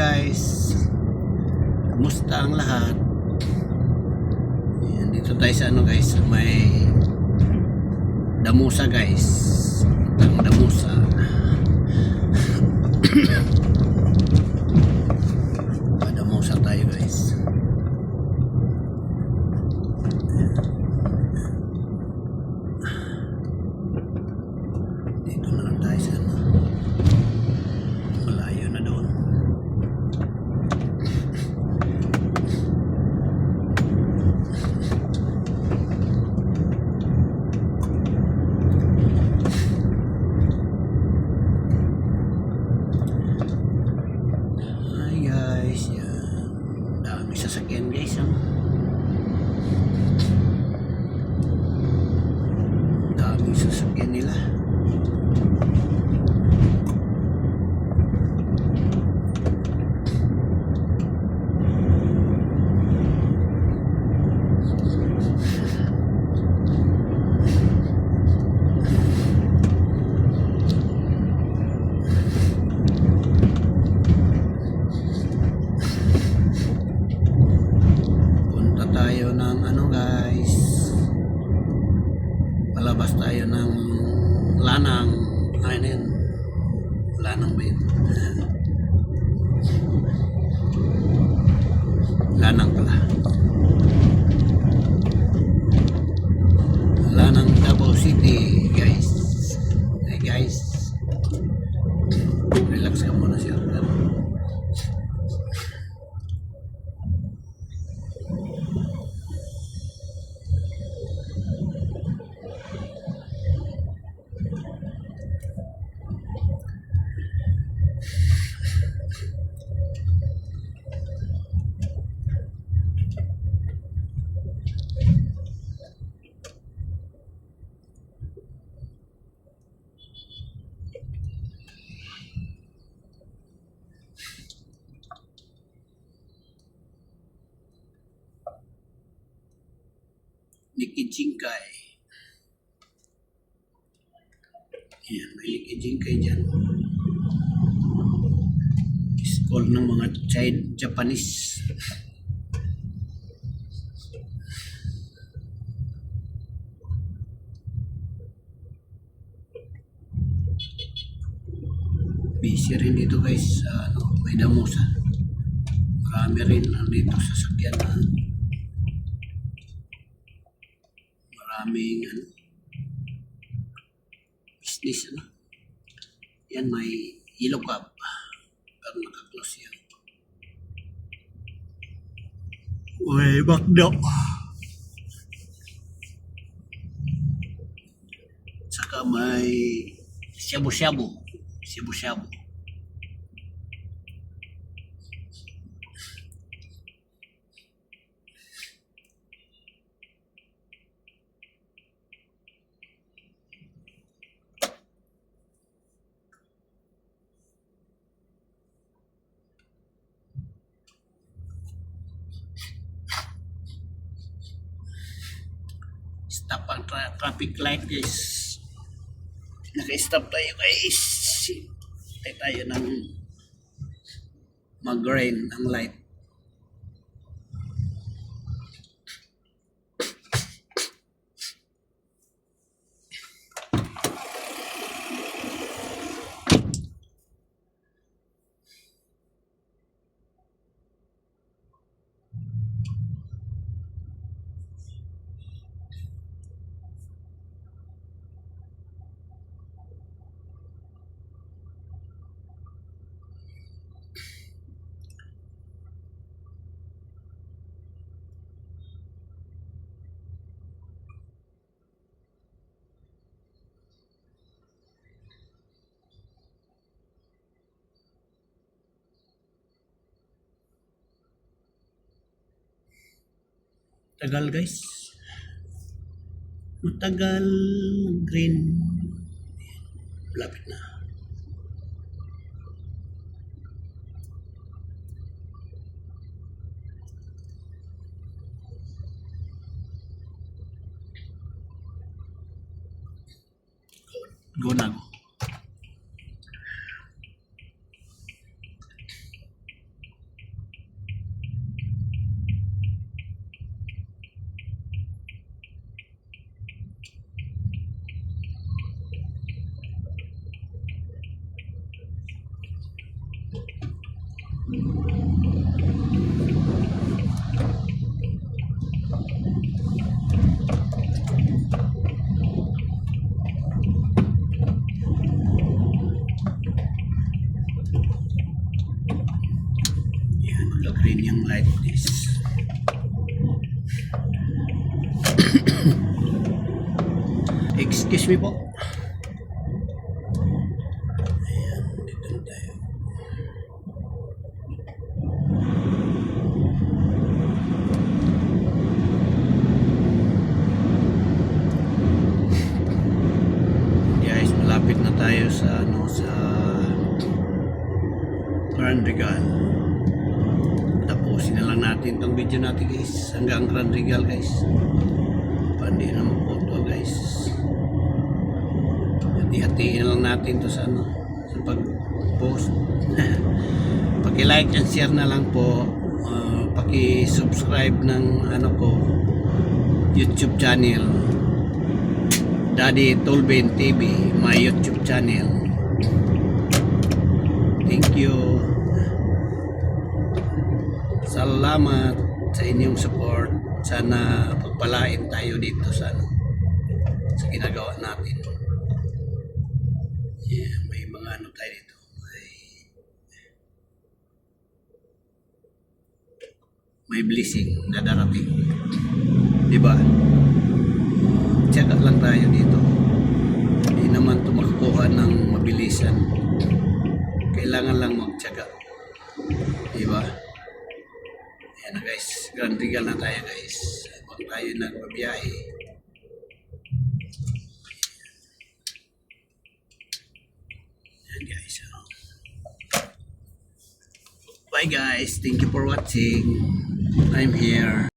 guys, kumusta ang lahat? Ayan, dito tayo sa ano guys, may damusa guys. Ang damusa. Damusa tayo guys. Dito na lang tayo sa ano. Malayo na doon. Hi guys, yan. Dami sasakyan guys. Dami sasakyan nila. Tayo ng ano guys, palabas tayo ng Lanang. Ayun, Lanang ba yun? Lanang pala, Lanang, Davao City guys. Hey guys, relax ka muna sir. Likijingkay. Yan, may Likijingkay dyan. School ng mga Japanese. Busy rin dito guys. May damusa. Marami rin nandito sa sakyan. Maraming business. Yan, may yellow cab. Pero naka-close yan. Way back daw. Saka may shabu-shabu. Shabu-shabu. Stop ang traffic light guys. Naka-stop tayo guys. Tayo ng mag-green ang light. Tagal guys. Matagal green. Lapit na. Go na go. Yan, naka-green yung light this. Excuse me po. Ayan, dito na tayo. Guys, malapit na tayo sa sa Grand Regal. Tapusin na lang natin tong video natin guys. Hanggang Grand Regal guys. Pandi na po to guys. Hati-hatiin na lang natin to sa sa pag-post. Paki-like and share na lang po. Paki-subscribe ng ko YouTube channel. Daddy Tolben TV, my YouTube channel. Thank you. Salamat sa inyong support. Sana pagpalain tayo dito sa sa ginagawa natin. Yeah, may mga tayo dito. May blessing na darating. Diba? Tiyaga lang tayo dito. Hindi naman ito makakuha ng mabilisan. Kailangan lang magtiyaga. Diba? Ayan na guys. Grand Regal na tayo guys. Huwag tayo nagbabiyahe. Ayan guys. Bye guys. Thank you for watching. I'm here.